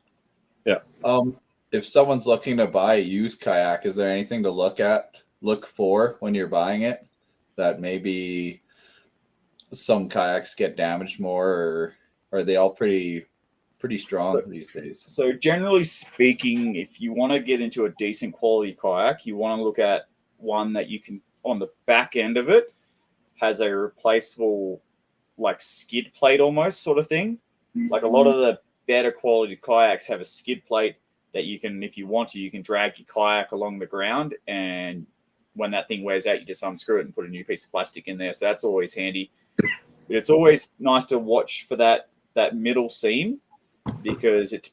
Yeah. If someone's looking to buy a used kayak, is there anything to look for when you're buying it that maybe some kayaks get damaged more, or are they all pretty strong these days? So generally speaking, if you want to get into a decent quality kayak, you want to look at one that you can, on the back end of it, has a replaceable like skid plate almost sort of thing. Like a lot of the better quality kayaks have a skid plate that you can, if you want to, you can drag your kayak along the ground, and when that thing wears out, you just unscrew it and put a new piece of plastic in there. So that's always handy. But it's always nice to watch for that middle seam, because it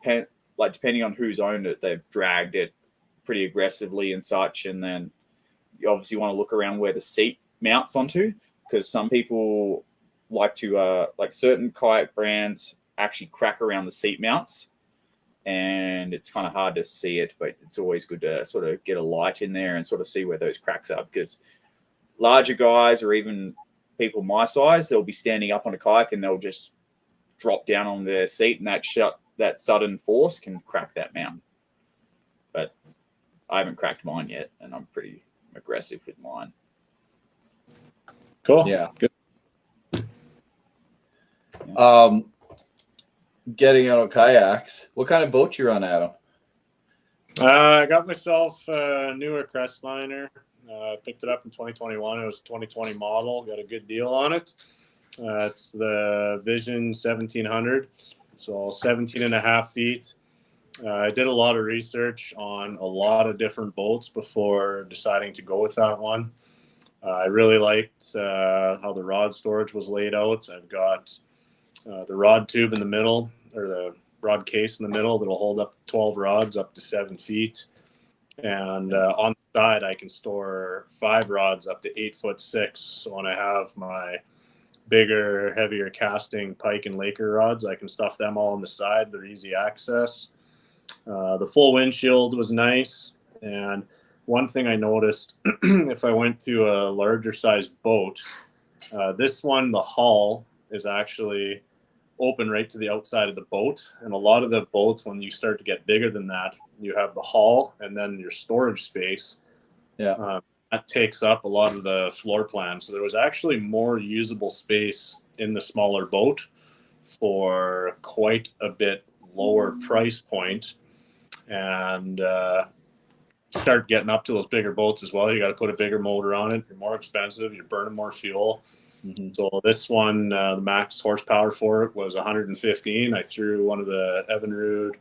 depending on who's owned it, they've dragged it pretty aggressively and such. And then you obviously want to look around where the seat mounts onto, because some people like to like certain kayak brands actually crack around the seat mounts, and it's kind of hard to see it, but it's always good to sort of get a light in there and sort of see where those cracks are, because larger guys or even people my size, they'll be standing up on a kayak and they'll just drop down on their seat, and that sudden force can crack that mount. But I haven't cracked mine yet, and I'm pretty aggressive with mine. Cool. Yeah. Good. Getting out of kayaks, what kind of boat you run, Adam? I got myself a newer Crestliner. Picked it up in 2021. It was a 2020 model. Got a good deal on it. It's the Vision 1700, so 17 and a half feet. I did a lot of research on a lot of different boats before deciding to go with that one. I really liked how the rod storage was laid out. I've got the rod tube in the middle, or the rod case in the middle, that'll hold up 12 rods up to 7 feet. And on the side, I can store 5 rods up to 8'6". So when I have my bigger, heavier casting pike and Laker rods, I can stuff them all on the side. They're easy access. The full windshield was nice. And one thing I noticed, if I went to a larger sized boat, this one, the hull is actually open right to the outside of the boat. And a lot of the boats, when you start to get bigger than that, you have the hull and then your storage space. Yeah. That takes up a lot of the floor plan. So there was actually more usable space in the smaller boat for quite a bit lower price point. And start getting up to those bigger boats as well. You got to put a bigger motor on it. You're more expensive. You're burning more fuel. Mm-hmm. So this one, the max horsepower for it was 115. I threw one of the Evinrude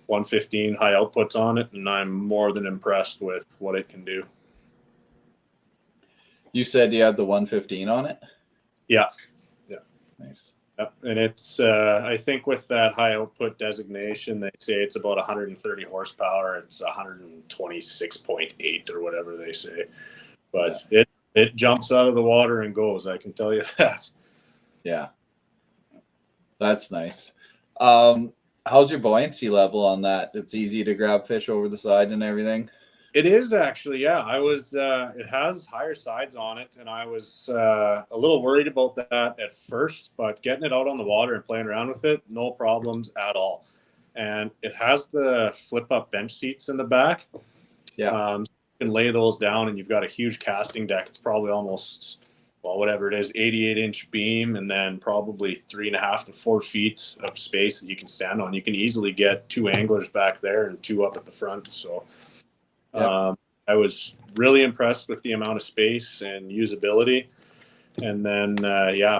115 high outputs on it, and I'm more than impressed with what it can do. You said you had the 115 on it? Yeah. Nice. Yep. And it's, I think with that high output designation, they say it's about 130 horsepower. It's 126.8 or whatever they say. But it jumps out of the water and goes, I can tell you that. Yeah. That's nice. How's your buoyancy level on that? It's easy to grab fish over the side and everything? It is actually, yeah. I was, it has higher sides on it, and I was a little worried about that at first, but getting it out on the water and playing around with it, no problems at all. And it has the flip-up bench seats in the back. Yeah. can lay those down, and you've got a huge casting deck. It's probably almost, well, whatever it is, 88-inch beam, and then probably 3.5 to 4 feet of space that you can stand on. You can easily get 2 anglers back there and 2 up at the front. So I was really impressed with the amount of space and usability. And then,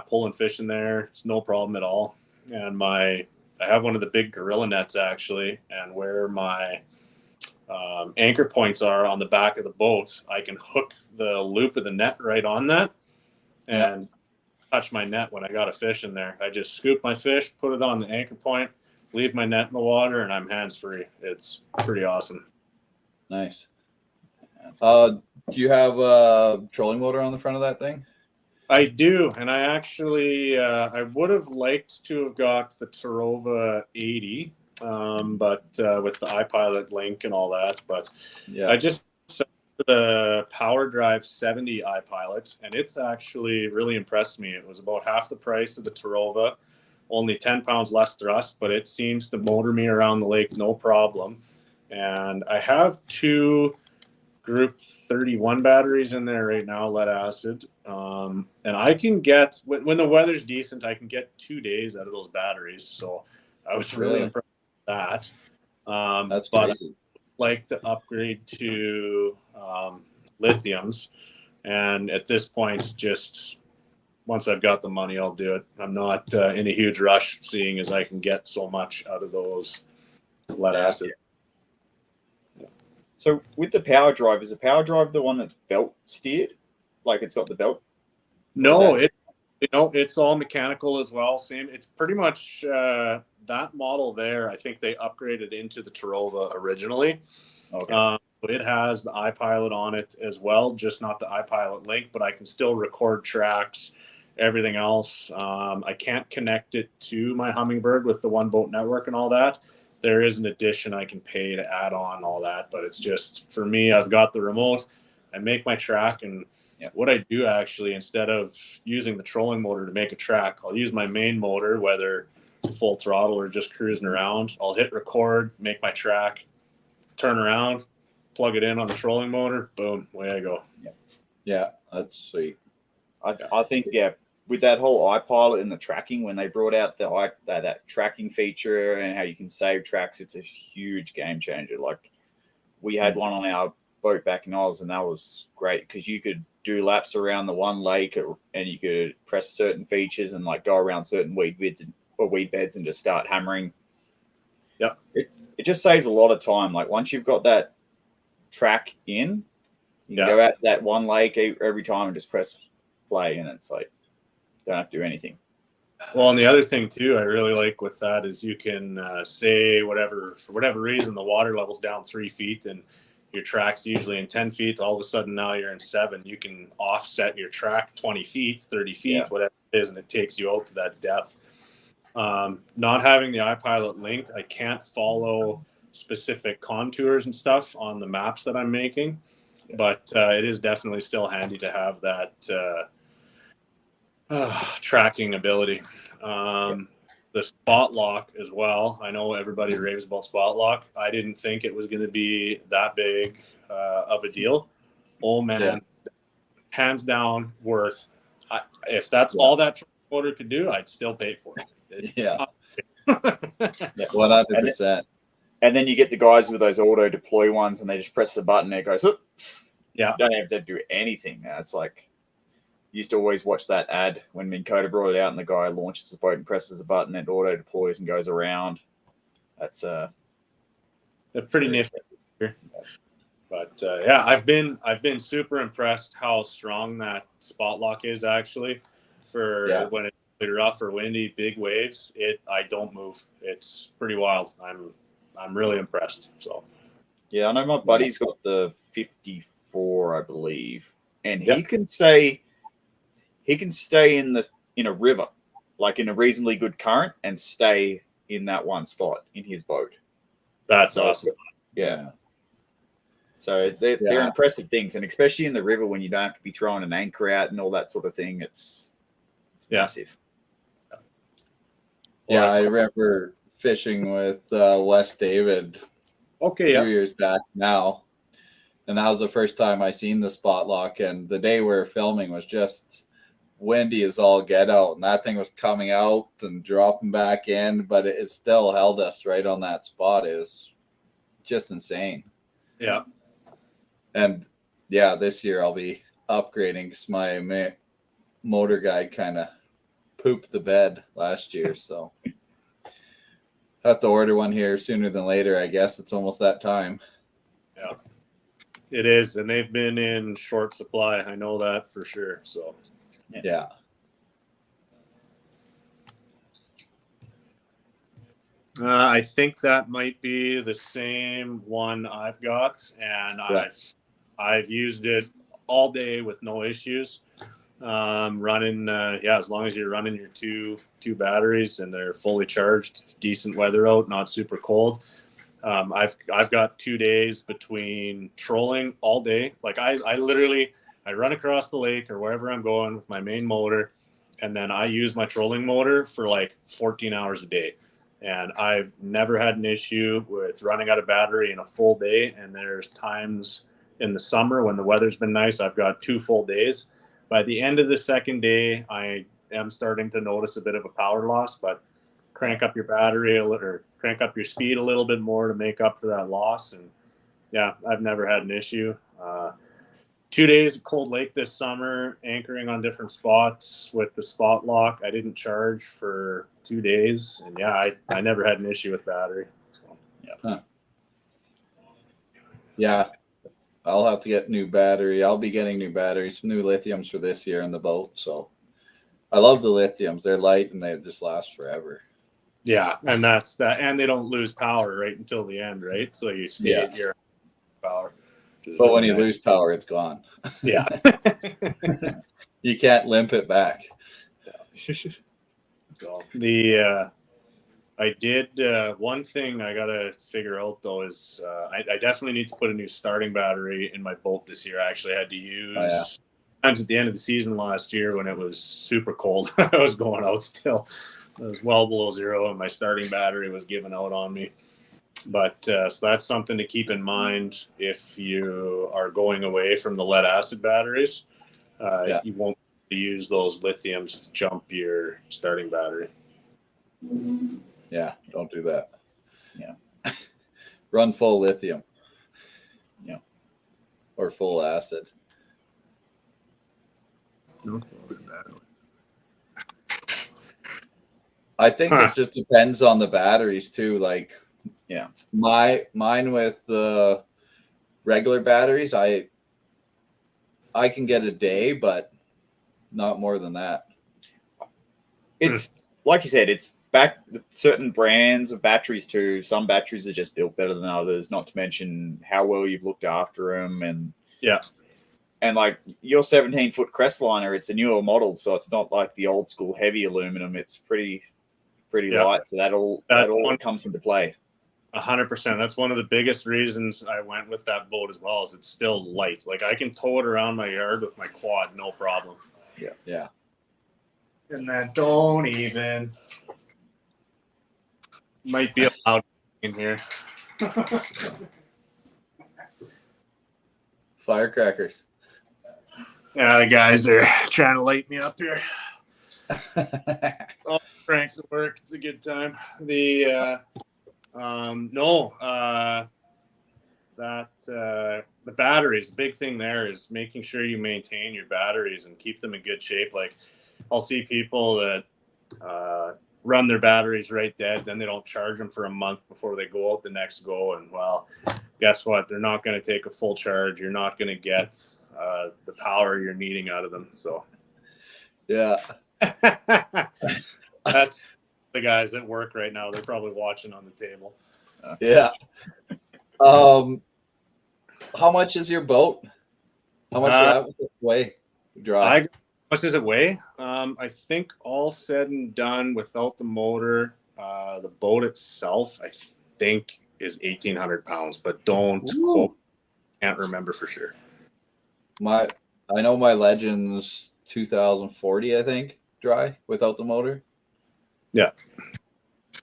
pulling fish in there, it's no problem at all. And I have one of the big Gorilla nets actually, and where my anchor points are on the back of the boat, I can hook the loop of the net right on that and touch my net when I got a fish in there. I just scoop my fish, put it on the anchor point, leave my net in the water, and I'm hands-free. It's pretty awesome. Nice. Do you have a trolling motor on the front of that thing? I do, and I actually I would have liked to have got the Tarova 80, but with the iPilot link and all that. But I just set the Power Drive 70 iPilot, and it's actually really impressed me. It was about half the price of the Tarova, only 10 pounds less thrust, but it seems to motor me around the lake no problem. And I have 2 Group 31 batteries in there right now, lead acid. And I can get, when the weather's decent, I can get 2 days out of those batteries. So I was really impressed with that. That's but crazy. I'd like to upgrade to lithiums. And at this point, just once I've got the money, I'll do it. I'm not in a huge rush, seeing as I can get so much out of those lead acid. So with the power drive, is the power drive the one that's belt steered? Like it's got the belt? No, it's all mechanical as well. Same. It's pretty much that model there. I think they upgraded into the Tarova originally. Okay. But it has the iPilot on it as well, just not the iPilot link, but I can still record tracks, everything else. I can't connect it to my Hummingbird with the One Boat Network and all that. There is an addition I can pay to add on all that, but it's just, for me, I've got the remote, I make my track, and what I do actually, instead of using the trolling motor to make a track, I'll use my main motor, whether full throttle or just cruising around. I'll hit record, make my track, turn around, plug it in on the trolling motor, boom, away I go. Yeah, that's sweet. I think, with that whole iPilot and the tracking, when they brought out that tracking feature and how you can save tracks, it's a huge game changer. Like we had one on our boat back in Oz, and that was great because you could do laps around the one lake, and you could press certain features and like go around certain weed beds and just start hammering. Yep. It just saves a lot of time. Like once you've got that track in, you can go out to that one lake every time and just press play, and it's like, don't have to do anything. Well, and the other thing too, I really like with that is you can say for whatever reason, the water level's down 3 feet and your track's usually in 10 feet. All of a sudden now you're in 7. You can offset your track 20 feet, 30 feet, whatever it is, and it takes you out to that depth. Not having the iPilot link, I can't follow specific contours and stuff on the maps that I'm making, but it is definitely still handy to have that tracking ability. The spot lock as well. I know everybody raves about spot lock. I didn't think it was going to be that big of a deal. Oh man, hands down worth. If that's all that motor could do, I'd still pay for it. 100%. And then you get the guys with those auto deploy ones, and they just press the button and it goes, oh, you don't have to do anything. It's like, used to always watch that ad when Minn Kota brought it out, and the guy launches the boat and presses a button and auto deploys and goes around. That's they're pretty nifty. But I've been super impressed how strong that spot lock is actually for when it's really rough or windy, big waves. I don't move. It's pretty wild. I'm really impressed. So I know my buddy's got the 54, I believe, and he can stay in a river, like in a reasonably good current, and stay in that one spot in his boat. That's awesome. Yeah. So they're impressive things, and especially in the river when you don't have to be throwing an anchor out and all that sort of thing, it's massive. Yeah, I remember fishing with Wes David a few years back now, And that was the first time I seen the spot lock. And the day we were filming was just windy as all get out. And that thing was coming out and dropping back in, but it still held us right on that spot. It was just insane. Yeah. And yeah, this year I'll be upgrading because my motor guide kind of pooped the bed last year. So I have to order one here sooner than later. I guess it's almost that time. Yeah. It is, and they've been in short supply. I know that for sure. So, yeah. I think that might be the same one I've got, and I've used it all day with no issues. Running, as long as you're running your two batteries and they're fully charged, it's decent weather out, not super cold. I've got 2 days between trolling all day. Like I literally run across the lake or wherever I'm going with my main motor, and then I use my trolling motor for like 14 hours a day. And I've never had an issue with running out of battery in a full day. And there's times in the summer when the weather's been nice, I've got 2 full days. By the end of the second day, I am starting to notice a bit of a power loss, but crank up your battery or crank up your speed a little bit more to make up for that loss. And yeah, I've never had an issue. 2 days at Cold Lake this summer, anchoring on different spots with the spot lock. I didn't charge for 2 days, and yeah, I never had an issue with battery. So, yeah. Huh. Yeah, I'll have to get new battery. I'll be getting new batteries, some new lithiums for this year in the boat. So I love the lithiums. They're light and they just last forever. Yeah, and that's that, and they don't lose power right until the end, right? So you see your power. But when you lose power, it's gone. Yeah. You can't limp it back. So I did one thing I gotta figure out though is I definitely need to put a new starting battery in my boat this year. I actually had to use times at the end of the season last year when it was super cold. I was going out still. It was well below zero, and my starting battery was giving out on me. But so that's something to keep in mind if you are going away from the lead acid batteries. You won't use those lithiums to jump your starting battery. Yeah, don't do that. Yeah. Run full lithium. Yeah. Or full acid. I think it just depends on the batteries too. Like, yeah, mine with the regular batteries, I can get a day, but not more than that. It's like you said, it's back certain brands of batteries too. Some batteries are just built better than others, not to mention how well you've looked after them. And and like your 17-foot Crestliner, it's a newer model, so it's not like the old school heavy aluminum. It's pretty light, so that all comes into play. 100%. That's one of the biggest reasons I went with that boat as well. Is it's still light. Like I can tow it around my yard with my quad, no problem. Yeah. And then don't even might be allowed in here. Firecrackers. Yeah, the guys are trying to light me up here. Oh, Frank's at work. It's a good time. The batteries, the big thing there is making sure you maintain your batteries and keep them in good shape. Like I'll see people that run their batteries right dead, then they don't charge them for a month before they go out the next go. And well, guess what? They're not going to take a full charge. You're not going to get the power you're needing out of them. So yeah. That's the guys at work right now. They're probably watching on the table. Yeah. How much is your boat? How much does it weigh? Dry. How much does it weigh? I think all said and done without the motor, the boat itself, I think is 1,800 pounds, but can't remember for sure. I know my Legend's 2040, I think, dry without the motor. Yeah.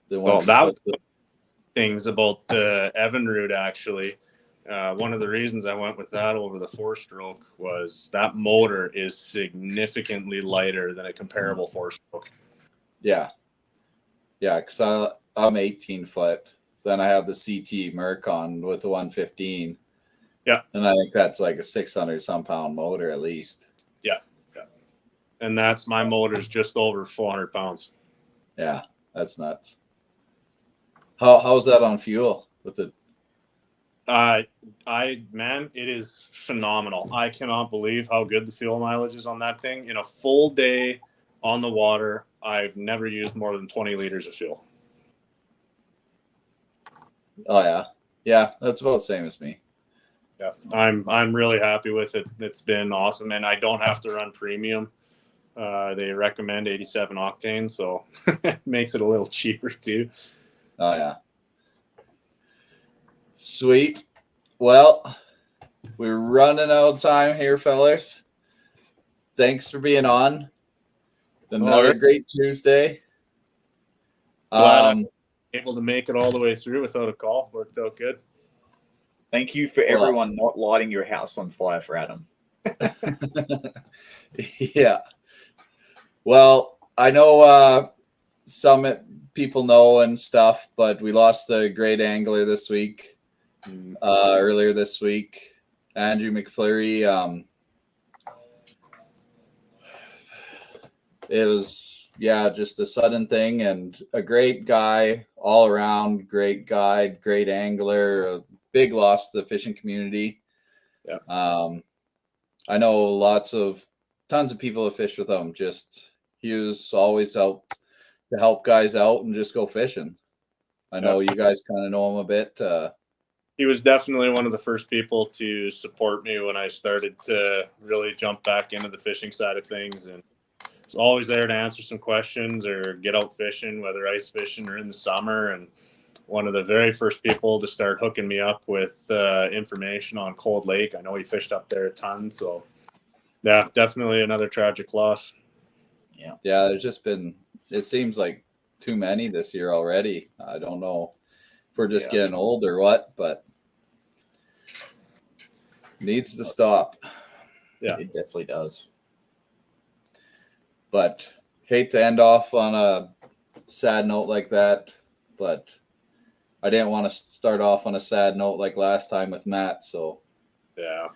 Well, that was things about the Evinrude actually. One of the reasons I went with that over the 4-stroke was that motor is significantly lighter than a comparable 4-stroke. Yeah. Yeah, because I'm 18 foot. Then I have the CT Mercon with the 115. Yeah. And I think that's like a 600 some pound motor at least. Yeah. And that's my motor's just over 400 pounds. Yeah, that's nuts. How's that on fuel with the Man, it is phenomenal. I cannot believe how good the fuel mileage is on that thing. In a full day on the water, I've never used more than 20 liters of fuel. Oh yeah. Yeah, that's about the same as me. Yeah. I'm really happy with it. It's been awesome. And I don't have to run premium. They recommend 87 octane, so it makes it a little cheaper too. Oh yeah. Sweet. Well, we're running out of time here, fellas. Thanks for being on. Another great Tuesday. Glad I'm able to make it all the way through without a call. Worked out good. Thank you for everyone not lighting your house on fire for Adam. Yeah. Well, I know some people know and stuff, but we lost a great angler this week. Earlier this week, Andrew McFlurry. It was just a sudden thing, and a great guy all around, great guide, great angler, a big loss to the fishing community. Yeah. I know tons of people have fished with him. He was always out to help guys out and just go fishing. I know you guys kind of know him a bit. He was definitely one of the first people to support me when I started to really jump back into the fishing side of things, and he's always there to answer some questions or get out fishing, whether ice fishing or in the summer. And one of the very first people to start hooking me up with information on Cold Lake. I know he fished up there a ton, so yeah, definitely another tragic loss. Yeah, there's just been, it seems like too many this year already. I don't know if we're just getting old or what, but needs to stop. Yeah, it definitely does. But hate to end off on a sad note like that, but I didn't want to start off on a sad note like last time with Matt. So yeah.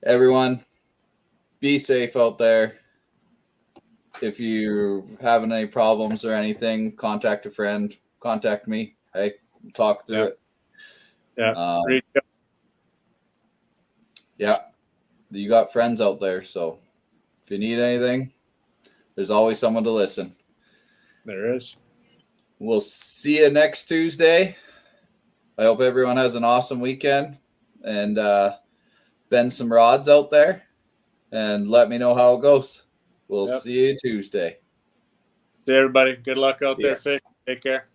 Everyone, be safe out there. If you're having any problems or anything, contact a friend, contact me. Hey, talk through it. Yeah. Yeah. You got friends out there. So if you need anything, there's always someone to listen. There is. We'll see you next Tuesday. I hope everyone has an awesome weekend and bend some rods out there and let me know how it goes. We'll see you Tuesday. See everybody. Good luck out there, fish. Take care.